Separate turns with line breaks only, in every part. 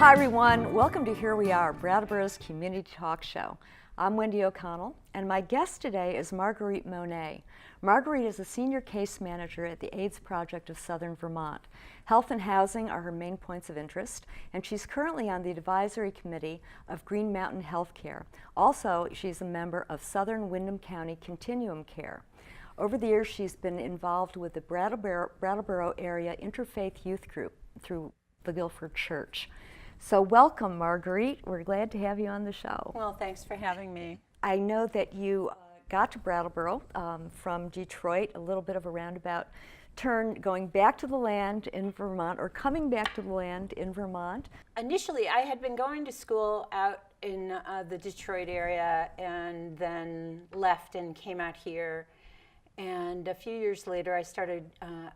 Hi everyone, welcome to Here We Are, Brattleboro's community talk show. I'm Wendy O'Connell, and my guest today is Marguerite Monet. Marguerite is a senior case manager at the AIDS Project of Southern Vermont. Health and housing are her main points of interest, and she's currently on the advisory committee of Green Mountain Healthcare. Also, she's a member of Southern Windham County Continuum Care. Over the years, she's been involved with the Brattleboro Area Interfaith Youth Group through the Guilford Church. So welcome, Marguerite. We're glad to have you on the show.
Well, thanks for having me.
I know that you got to Brattleboro from Detroit, a little bit of a roundabout turn, going back to the land in Vermont, or coming back to the land in Vermont.
Initially, I had been going to school out in the Detroit area and then left and came out here. And a few years later, I started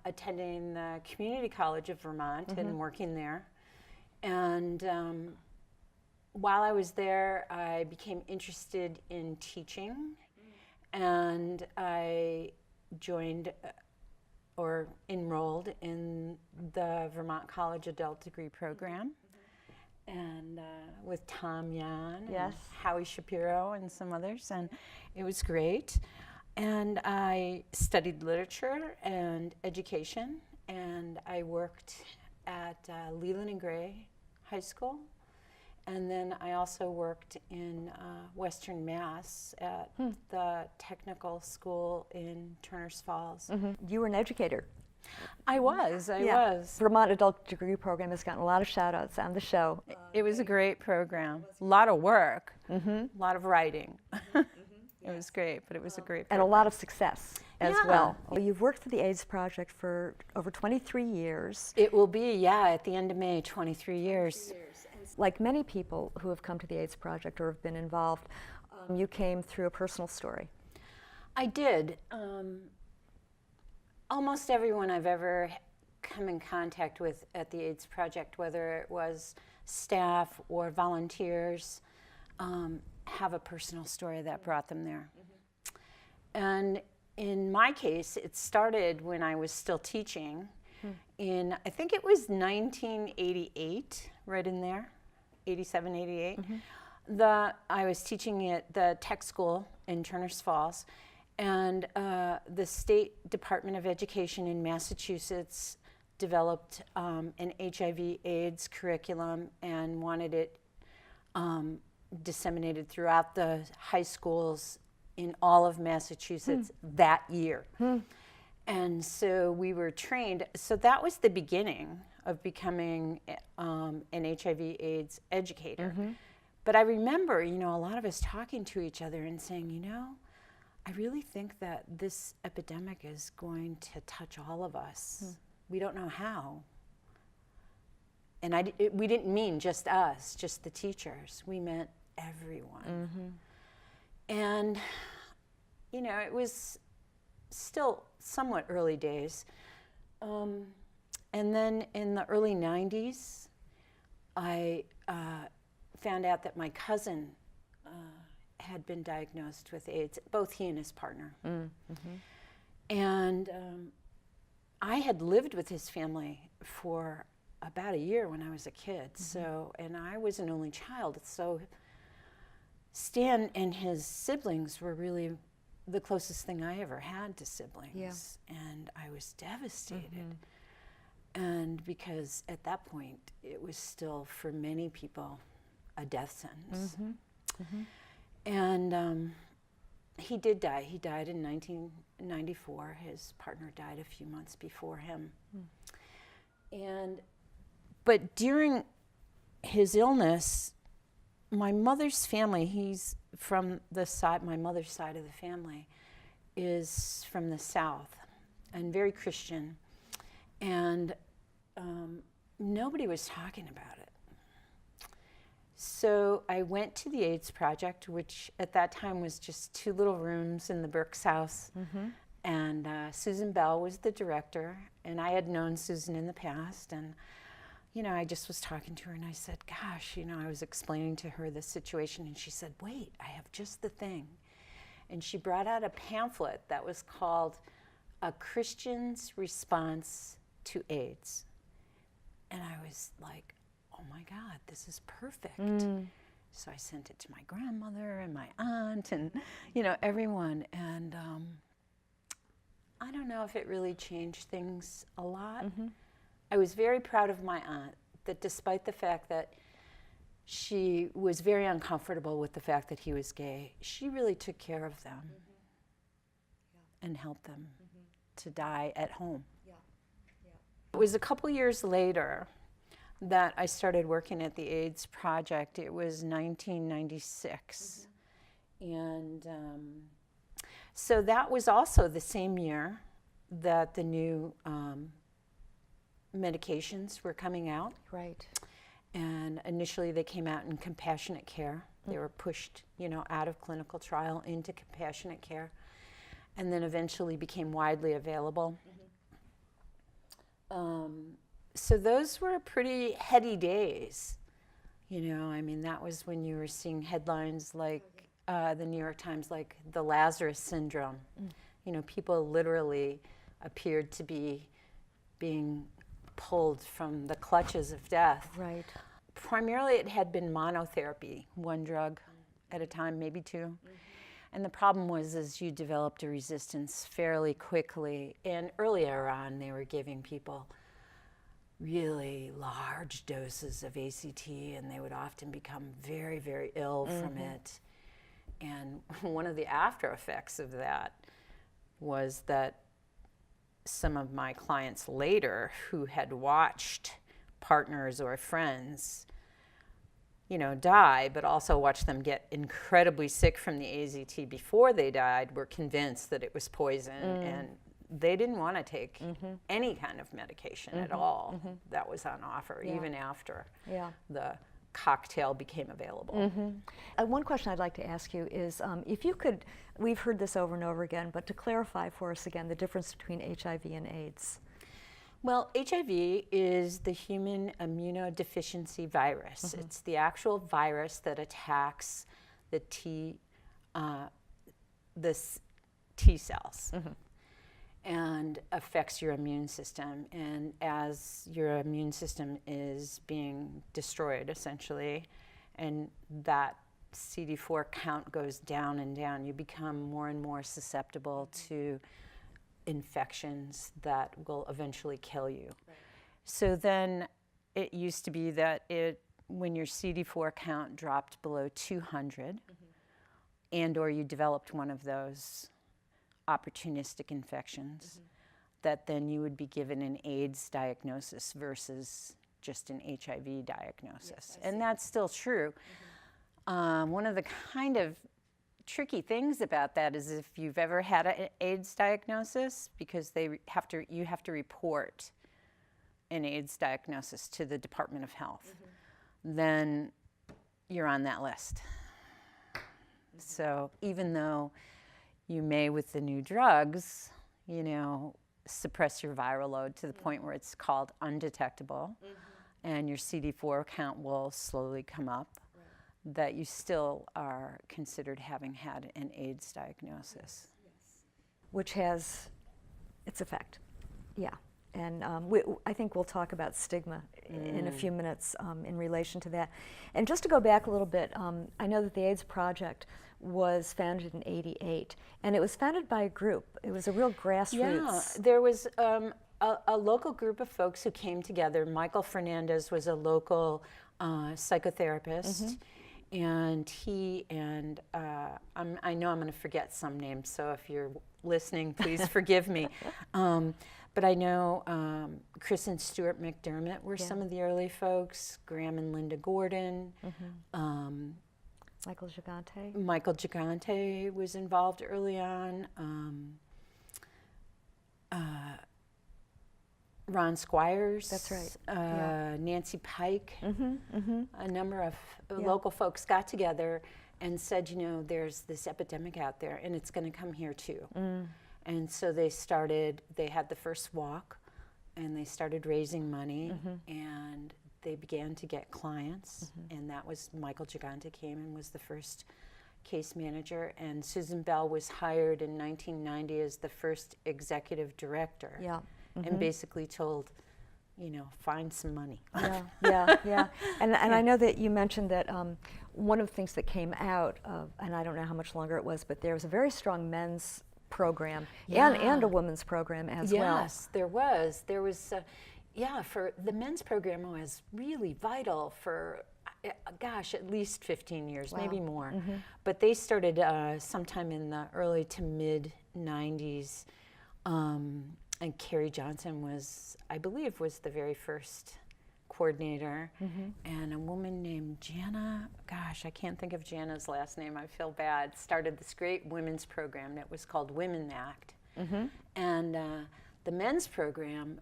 attending the Community College of Vermont and working there. And while I was there, I became interested in teaching, and I joined or enrolled in the Vermont College Adult Degree Program, and with Tom Yan,
Yes,
and Howie Shapiro, and some others, and it was great. And I studied literature and education, and I worked at Leland and Gray High School, and then I also worked in Western Mass at the technical school in Turners Falls.
You were an educator.
I was.
Vermont Adult Degree Program has gotten a lot of shout outs on the show.
It was a great program. A lot of work, a lot of writing. It was great, but it was a great program.
And a lot of success as
Yeah.
well. You've worked for the AIDS Project for over 23 years.
It will be, at the end of May, 23 years.
Like many people who have come to the AIDS Project or have been involved, you came through a personal story.
I did. Almost everyone I've ever come in contact with at the AIDS Project, whether it was staff or volunteers, have a personal story that brought them there. And in my case, it started when I was still teaching in, I think it was 1988, right in there, 87, 88. I was teaching at the tech school in Turners Falls, and the State Department of Education in Massachusetts developed an HIV AIDS curriculum and wanted it disseminated throughout the high schools in all of Massachusetts that year. And so we were trained. So that was the beginning of becoming an HIV AIDS educator. But I remember, a lot of us talking to each other and saying, I really think that this epidemic is going to touch all of us. We don't know how. And we didn't mean just us, just the teachers. We meant everyone. And, it was still somewhat early days. And then in the early 90s, I found out that my cousin had been diagnosed with AIDS, both he and his partner. And I had lived with his family for about a year when I was a kid. So, and I was an only child. So Stan and his siblings were really the closest thing I ever had to siblings. And I was devastated. And because at that point, it was still, for many people, a death sentence. And he did die. He died in 1994. His partner died a few months before him. But during his illness, my mother's family, he's from my mother's side of the family, is from the South and very Christian. And nobody was talking about it. So I went to the AIDS Project, which at that time was just 2 little rooms in the Burke's house. And Susan Bell was the director, and I had known Susan in the past. And I just was talking to her, and I said, gosh, I was explaining to her the situation, and she said, wait, I have just the thing. And she brought out a pamphlet that was called A Christian's Response to AIDS. And I was like, oh my God, this is perfect. So I sent it to my grandmother and my aunt and, everyone. And I don't know if it really changed things a lot. I was very proud of my aunt that despite the fact that she was very uncomfortable with the fact that he was gay, she really took care of them and helped them to die at home. It was a couple years later that I started working at the AIDS Project. It was 1996. And so that was also the same year that the new medications were coming out.
Right.
And initially they came out in compassionate care. They were pushed, out of clinical trial into compassionate care, and then eventually became widely available. So those were pretty heady days. That was when you were seeing headlines like the New York Times, like the Lazarus syndrome. People literally appeared to be being pulled from the clutches of death.
Right.
Primarily it had been monotherapy, one drug at a time, maybe two. And the problem was you developed a resistance fairly quickly. And earlier on, they were giving people really large doses of ACT, and they would often become very, very ill from it. And one of the after effects of that was that some of my clients later who had watched partners or friends, die, but also watched them get incredibly sick from the AZT before they died, were convinced that it was poison, and they didn't want to take any kind of medication at all that was on offer, even after the cocktail became available.
One question I'd like to ask you is if you could, we've heard this over and over again, but to clarify for us again the difference between HIV and AIDS.
Well, HIV is the human immunodeficiency virus. It's the actual virus that attacks the T cells and affects your immune system. And as your immune system is being destroyed, essentially, and that CD4 count goes down and down, you become more and more susceptible to infections that will eventually kill you. Right. So then it used to be that when your CD4 count dropped below 200 and or you developed one of those opportunistic infections, that then you would be given an AIDS diagnosis versus just an HIV diagnosis. Yes, and that's still true. One of the kind of tricky things about that is if you've ever had an AIDS diagnosis, because you have to report an AIDS diagnosis to the Department of Health, then you're on that list. So even though you may, with the new drugs, suppress your viral load to the point where it's called undetectable, and your CD4 count will slowly come up, that you still are considered having had an AIDS diagnosis.
Which has its effect, yeah. And I think we'll talk about stigma in a few minutes in relation to that. And just to go back a little bit, I know that the AIDS Project was founded in '88, and it was founded by a group. It was a real grassroots.
Yeah, there was a local group of folks who came together. Michael Fernandez was a local psychotherapist. And he and I know I'm going to forget some names, so if you're listening, please forgive me. But I know Chris and Stuart McDermott were some of the early folks, Graham and Linda Gordon.
Michael Gigante.
Michael Gigante was involved early on. Ron Squires.
That's right.
Nancy Pike. A number of local folks got together and said, there's this epidemic out there and it's going to come here too. And so they had the first walk, and they started raising money, and they began to get clients, and that was Michael Gigante came and was the first case manager, and Susan Bell was hired in 1990 as the first executive director. And basically told find some money.
Yeah. And I know that you mentioned that one of the things that came out of, and I don't know how much longer it was, but there was a very strong men's program and a women's program as well.
Yes, there was. There was, for the men's program was really vital for, at least 15 years, maybe more. But they started sometime in the early to mid 90s. And Carrie Johnson I believe, was the very first coordinator. And a woman named Jana, I can't think of Jana's last name, I feel bad, started this great women's program that was called Women Act. And the men's program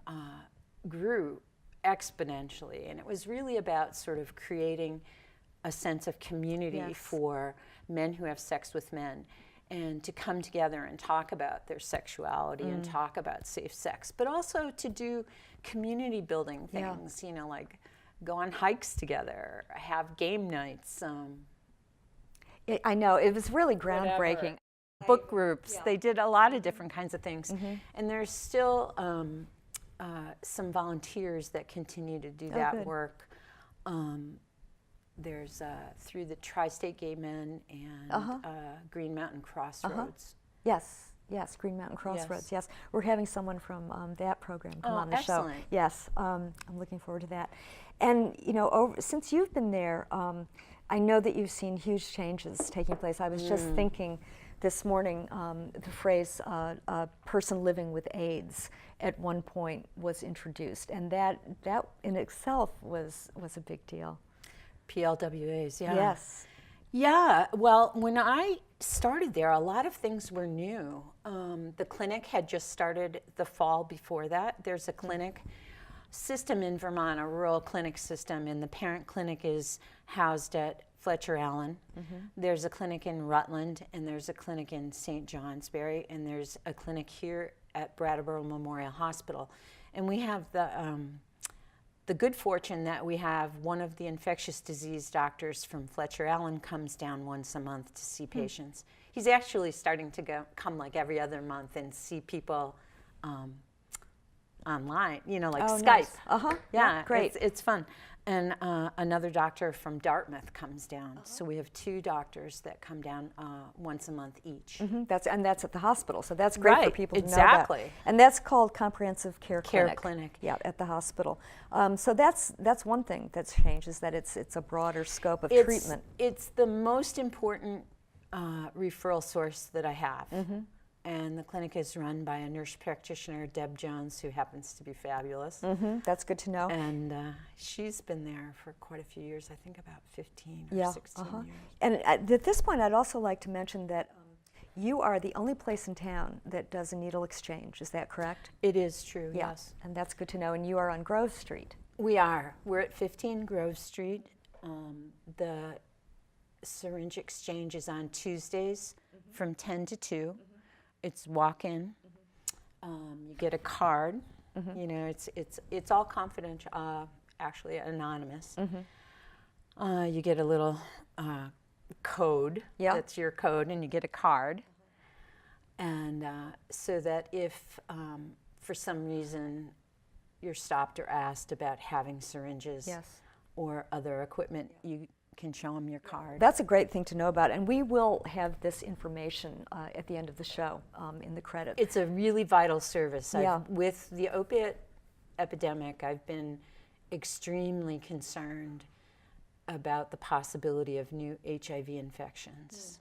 grew exponentially, and it was really about sort of creating a sense of community for men who have sex with men, and to come together and talk about their sexuality and talk about safe sex, but also to do community building things, like go on hikes together, have game nights.
I know, it was really groundbreaking.
Book groups, they did a lot of different kinds of things. And there's still some volunteers that continue to do that work. There's through the Tri-State Gay Men and Green Mountain Crossroads.
Yes, Green Mountain Crossroads, yes. We're having someone from that program come on the
excellent.
show. Yes, I'm looking forward to that. And, since you've been there, I know that you've seen huge changes taking place. I was just thinking this morning, the phrase a person living with AIDS at one point was introduced, and that in itself was a big deal.
PLWAs, yeah.
Yes.
Yeah, well, when I started there, a lot of things were new. The clinic had just started the fall before that. There's a clinic system in Vermont, a rural clinic system, and the parent clinic is housed at Fletcher Allen. There's a clinic in Rutland, and there's a clinic in St. Johnsbury, and there's a clinic here at Brattleboro Memorial Hospital. And we have the good fortune that we have one of the infectious disease doctors from Fletcher Allen comes down once a month to see patients. He's actually starting to come like every other month and see people online, like Skype.
Nice.
Yeah,
great.
It's fun. And another doctor from Dartmouth comes down. So we have two doctors that come down once a month each.
That's at the hospital, so that's great for people to know that.
Exactly.
And that's called Comprehensive Care Clinic.
Clinic.
Yeah, at the hospital. So that's one thing that's changed, is that it's a broader scope of treatment.
It's the most important referral source that I have. And the clinic is run by a nurse practitioner, Deb Jones, who happens to be fabulous.
That's good to know.
And she's been there for quite a few years, I think about 15 or 16 years.
And at this point, I'd also like to mention that you are the only place in town that does a needle exchange. Is that correct?
It is true, yes.
And that's good to know. And you are on Grove Street.
We are. We're at 15 Grove Street. The syringe exchange is on Tuesdays from 10 to 2. It's walk-in. You get a card. It's all confidential, actually anonymous. You get a little code. That's your code, and you get a card. And so that if for some reason you're stopped or asked about having syringes or other equipment, you can show them your card.
That's a great thing to know about, and we will have this information at the end of the show in the credits.
It's a really vital service. With the opiate epidemic, I've been extremely concerned about the possibility of new HIV infections.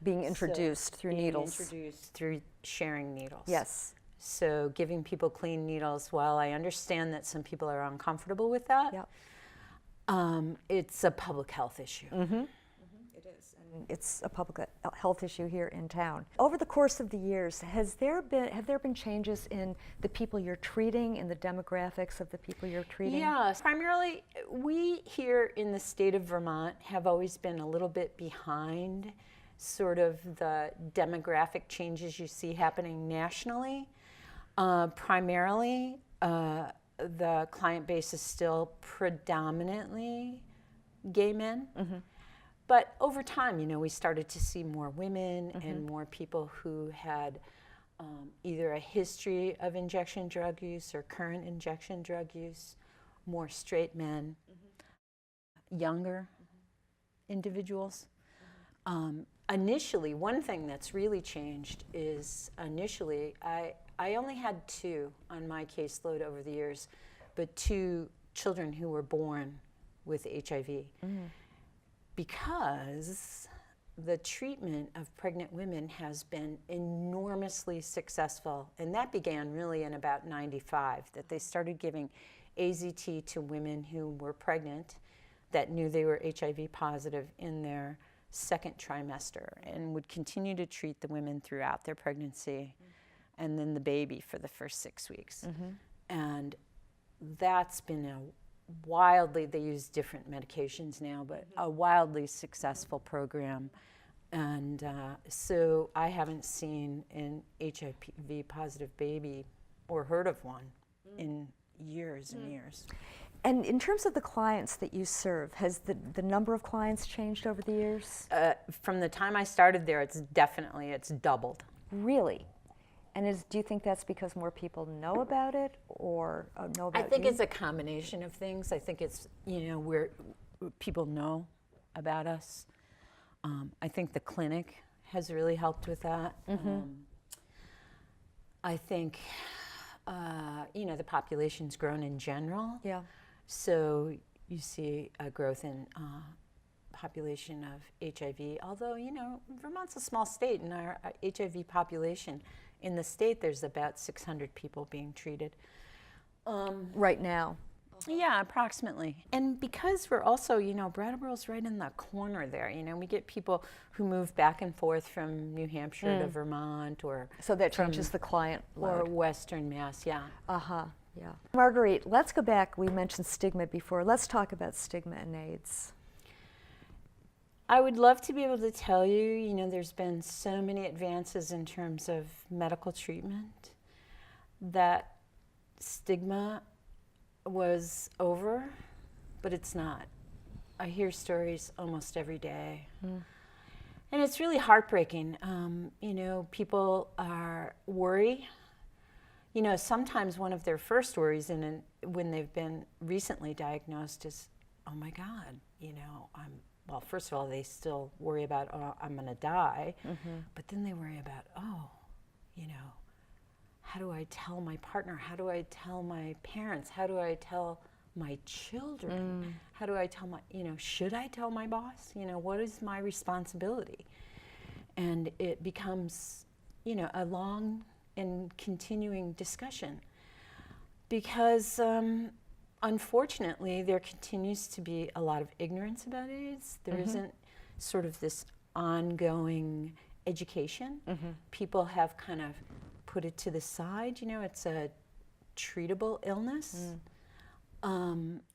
Being introduced through needles.
Introduced through sharing needles.
Yes.
So giving people clean needles, while I understand that some people are uncomfortable with that, it's a public health issue.
It is, and it's a public health issue here in town. Over the course of the years, have there been changes in the people you're treating, in the demographics of the people you're treating?
Yes, primarily we here in the state of Vermont have always been a little bit behind sort of the demographic changes you see happening nationally. Primarily, the client base is still predominantly gay men. But over time, we started to see more women and more people who had either a history of injection drug use or current injection drug use, more straight men, younger individuals. Initially, one thing that's really changed is initially, I only had 2 on my caseload over the years, but 2 children who were born with HIV. Because the treatment of pregnant women has been enormously successful, and that began really in about 95, that they started giving AZT to women who were pregnant that knew they were HIV positive in their second trimester, and would continue to treat the women throughout their pregnancy and then the baby for the first 6 weeks. And that's been a wildly, they use different medications now, but a wildly successful program. And so I haven't seen an HIV positive baby or heard of one in years and years.
And in terms of the clients that you serve, has the number of clients changed over the years?
From the time I started there, it's doubled.
Really? And do you think that's because more people know about it, or know about
I think
you?
it's a combination of things. I think it's, where people know about us. I think the clinic has really helped with that. I think, the population's grown in general.
Yeah.
So you see a growth in population of HIV, although, Vermont's a small state, and our HIV population in the state, there's about 600 people being treated.
Right now?
Yeah, approximately. And because we're also, Brattleboro's right in the corner there. We get people who move back and forth from New Hampshire to Vermont, or
so that changes the client load.
Or Western Mass, yeah.
Yeah. Marguerite, let's go back. We mentioned stigma before. Let's talk about stigma and AIDS.
I would love to be able to tell you, there's been so many advances in terms of medical treatment that stigma was over, but it's not. I hear stories almost every day. And it's really heartbreaking. People worry. Sometimes one of their first worries when they've been recently diagnosed is, oh my God, well, first of all, they still worry about, oh, I'm going to die. But then they worry about, how do I tell my partner? How do I tell my parents? How do I tell my children? How do I tell should I tell my boss? What is my responsibility? And it becomes, a long and continuing discussion, because unfortunately there continues to be a lot of ignorance about AIDS. There isn't sort of this ongoing education. People have kind of put it to the side. It's a treatable illness,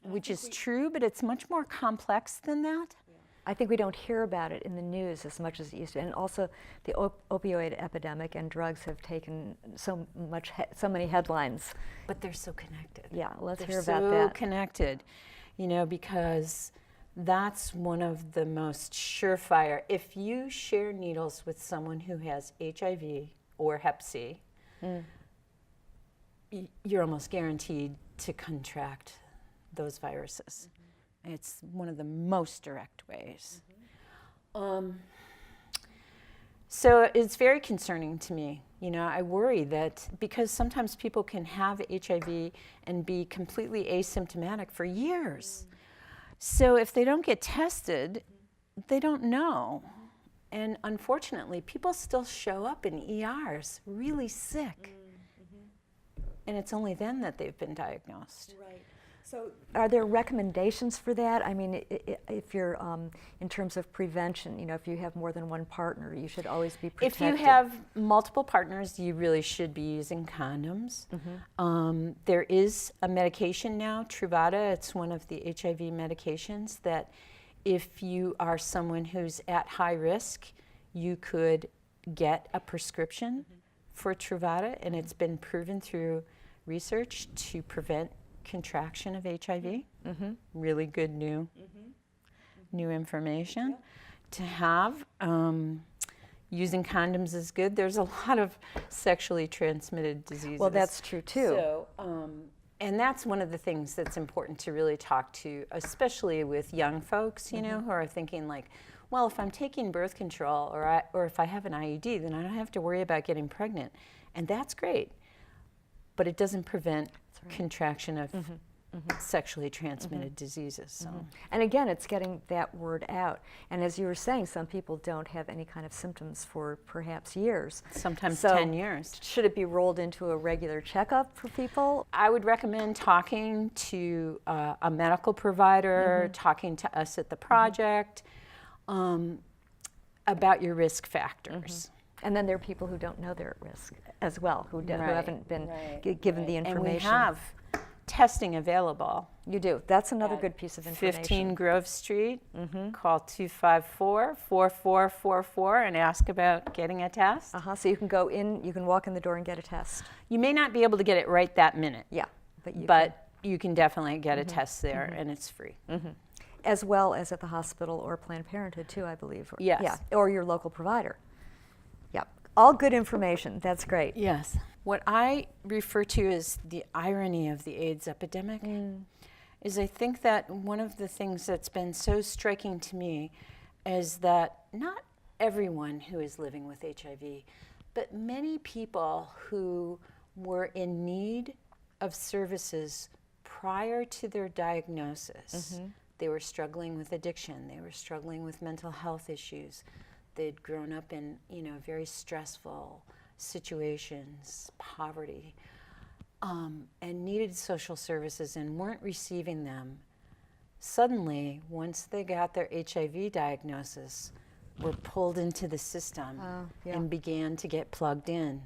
which is true, but it's much more complex than that.
I think we don't hear about it in the news as much as it used to. And also the opioid epidemic and drugs have taken so many headlines.
But they're so connected.
Yeah, let's hear
They're
about that.
so connected, because that's one of the most surefire. If you share needles with someone who has HIV or Hep C, you're almost guaranteed to contract those viruses. It's one of the most direct ways. So it's very concerning to me. I worry that because sometimes people can have HIV and be completely asymptomatic for years. So if they don't get tested, they don't know. And unfortunately, people still show up in ERs really sick. And it's only then that they've been diagnosed.
Right. So are there recommendations for that? I mean, if you're, in terms of prevention, if you have more than one partner, you should always be protected.
If you have multiple partners, you really should be using condoms. There is a medication now, Truvada. It's one of the HIV medications that if you are someone who's at high risk, you could get a prescription for Truvada, and it's been proven through research to prevent contraction of HIV. Really good new information to have. using condoms is good. There's a lot of sexually transmitted diseases.
Well, that's true too.
So, and that's one of the things that's important to really talk to, especially with young folks, you know, who are thinking like, well, if I'm taking birth control or if I have an IUD, then I don't have to worry about getting pregnant. And that's great, but it doesn't prevent contraction of sexually transmitted diseases. So.
And again, it's getting that word out. And as you were saying, some people don't have any kind of symptoms for perhaps years.
Sometimes
So
10 years.
Should it be rolled into a regular checkup for people?
I would recommend talking to a medical provider, talking to us at the project about your risk factors.
And then there are people who don't know they're at risk as well, who haven't been given the information.
And we have testing available.
You do. That's another good piece of information.
15 Grove Street. Call 254-4444 and ask about getting a test.
So you can go in, you can walk in the door and get a test.
You may not be able to get it right that minute.
Yeah.
But you can definitely get a test there, and it's free.
As well as at the hospital or Planned Parenthood too, I believe.
Yes.
Yeah, or your local provider. Yeah, all good information. That's great.
Yes. What I refer to as the irony of the AIDS epidemic is I think that one of the things that's been so striking to me is that not everyone who is living with HIV, but many people who were in need of services prior to their diagnosis. They were struggling with addiction. They were struggling with mental health issues. They'd grown up in, very stressful situations, poverty, and needed social services and weren't receiving them. Suddenly, once they got their HIV diagnosis, were pulled into the system and began to get plugged in.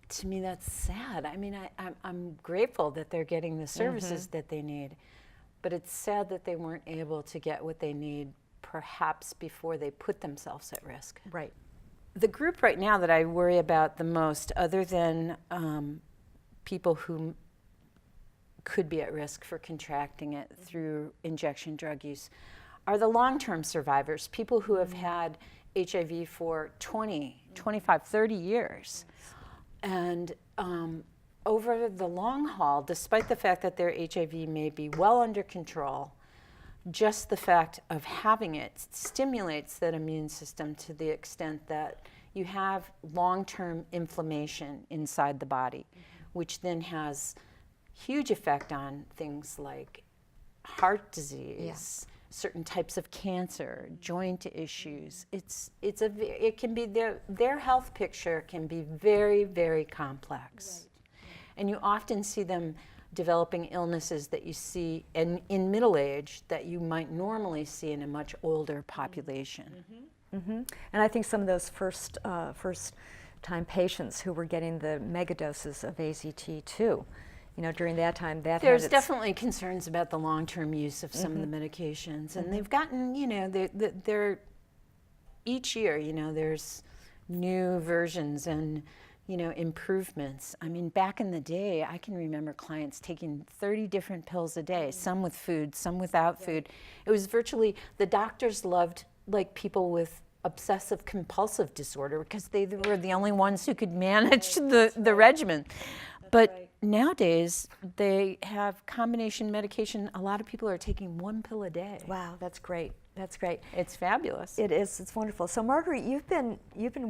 To me, that's sad. I mean, I'm grateful that they're getting the services that they need, but it's sad that they weren't able to get what they need perhaps before they put themselves at risk.
Right.
The group right now that I worry about the most, other than people who could be at risk for contracting it through injection drug use, are the long-term survivors, people who have had HIV for 20, 25, 30 years. And over the long haul, despite the fact that their HIV may be well under control, just the fact of having it stimulates that immune system to the extent that you have long-term inflammation inside the body, which then has huge effect on things like heart disease, certain types of cancer, joint issues. It can be their health picture can be very, very complex. And you often see them developing illnesses that you see in middle age that you might normally see in a much older population.
And I think some of those first time patients who were getting the megadoses of AZT too, during that time,
there's definitely concerns about the long-term use of some of the medications, and they've gotten, they're each year, there's new versions and improvements. I mean, back in the day, I can remember clients taking 30 different pills a day, some with food, some without food. It was virtually, the doctors loved like people with obsessive compulsive disorder because they were the only ones who could manage the regimen. But nowadays, they have combination medication. A lot of people are taking 1 pill a day.
Wow, that's great. That's great.
It's fabulous.
It is. It's wonderful. So, Marguerite, you've been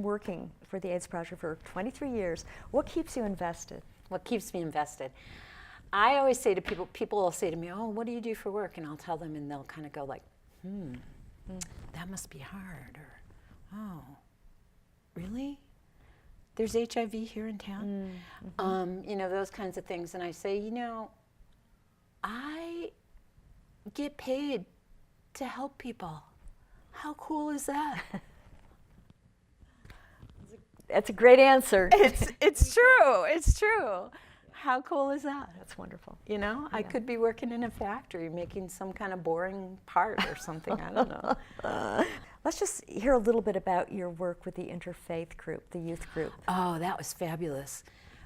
working for the AIDS Project for 23 years. What keeps you invested?
What keeps me invested? I always say to people will say to me, "Oh, what do you do for work?" And I'll tell them, and they'll kind of go like, that must be hard," or, "Oh, really? There's HIV here in town?" Those kinds of things. And I say, I get paid to help people. How cool is that?
That's a great answer.
It's true. It's true. How cool is that?
That's wonderful.
I could be working in a factory making some kind of boring part or something. I don't know.
Let's just hear a little bit about your work with the Interfaith Group, the youth group.
Oh, that was fabulous.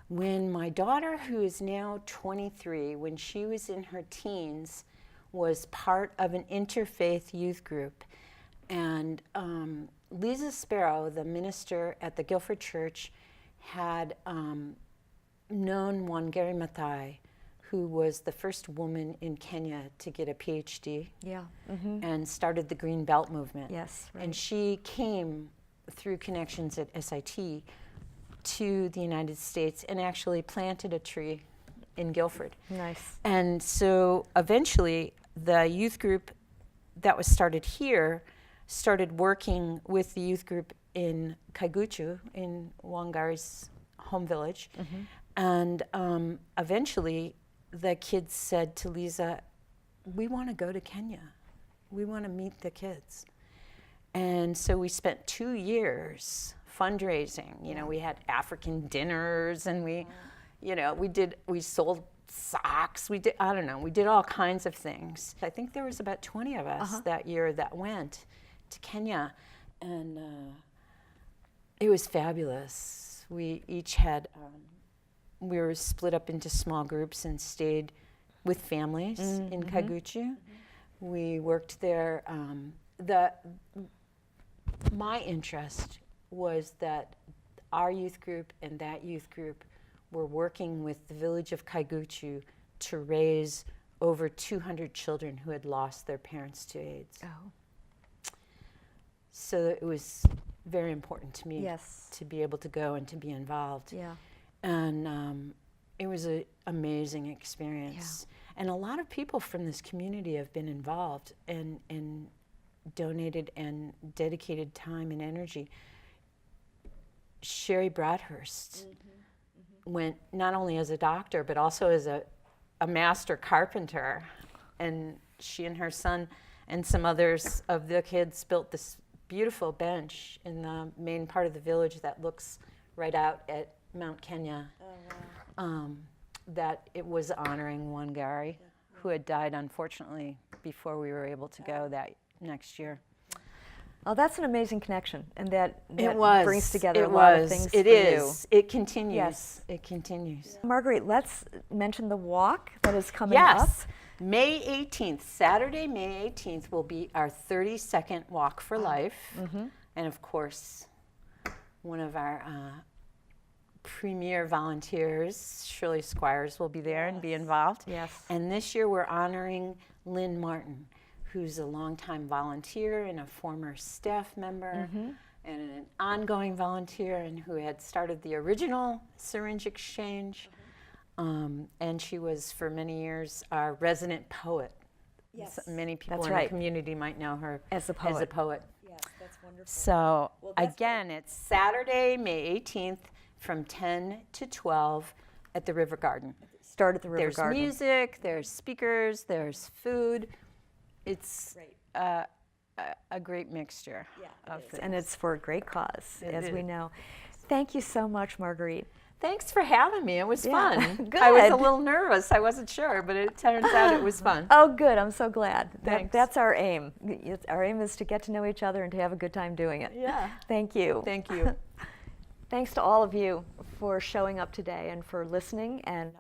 When my daughter, who is now 23, when she was in her teens, was part of an interfaith youth group. And Lisa Sparrow, the minister at the Guilford Church, had known Wangari Maathai, who was the first woman in Kenya to get a PhD.
Yeah.
And started the Green Belt movement.
Yes. Right.
And she came through connections at SIT to the United States and actually planted a tree in Guilford.
Nice.
And so eventually the youth group that was started here started working with the youth group in Kaiguchu, in Wangari's home village. And eventually the kids said to Lisa, we want to go to Kenya. We want to meet the kids. And so we spent 2 years fundraising. You know, we had African dinners, and we sold socks. We did all kinds of things. I think there was about 20 of us that year that went to Kenya, and it was fabulous. We each had, we were split up into small groups and stayed with families in Kaiguchu. We worked there. My interest was that our youth group and that youth group were working with the village of Kaiguchu to raise over 200 children who had lost their parents to AIDS.
Oh.
So it was very important to me to be able to go and to be involved.
Yeah.
And it was an amazing experience. Yeah. And a lot of people from this community have been involved and donated and dedicated time and energy. Sherry Broadhurst went not only as a doctor, but also as a master carpenter. And she and her son and some others of the kids built this beautiful bench in the main part of the village that looks right out at Mount Kenya. Oh, wow. That it was honoring Wangari, who had died, unfortunately, before we were able to go that next year.
Oh, that's an amazing connection, and that brings together
a
lot of things
It
for
is.
you.
It continues.
Yes.
It continues.
Marguerite, let's mention the walk that is coming
yes.
up.
May 18th, Saturday, May 18th will be our 32nd Walk for Life. And of course, one of our premier volunteers, Shirley Squires, will be there and be involved.
Yes.
And this year we're honoring Lynn Martin, who's a longtime volunteer and a former staff member and an ongoing volunteer, and who had started the original syringe exchange. And she was, for many years, our resident poet.
Yes.
Many people
That's
in
right.
the community might know her
as a poet.
Yes, that's wonderful. So again, it's Saturday, May 18th from 10 to 12 at the River Garden.
Start at the River Garden.
There's music, there's speakers, there's food. It's a great mixture of things.
And it's for a great cause, as we know. Thank you so much, Marguerite.
Thanks for having me. It was fun.
Good.
I was a little nervous. I wasn't sure, but it turns out it was fun.
Oh, good. I'm so glad.
Thanks.
That's our aim. Our aim is to get to know each other and to have a good time doing it.
Yeah.
Thank you.
Thank you.
Thanks to all of you for showing up today and for listening. And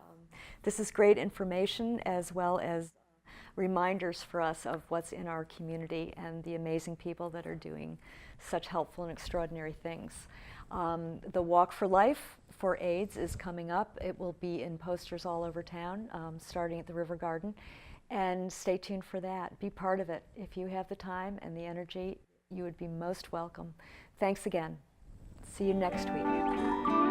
this is great information, as well as reminders for us of what's in our community and the amazing people that are doing such helpful and extraordinary things. The Walk for Life for AIDS is coming up. It will be in posters all over town, starting at the River Garden. And stay tuned for that. Be part of it. If you have the time and the energy, you would be most welcome. Thanks again. See you next week.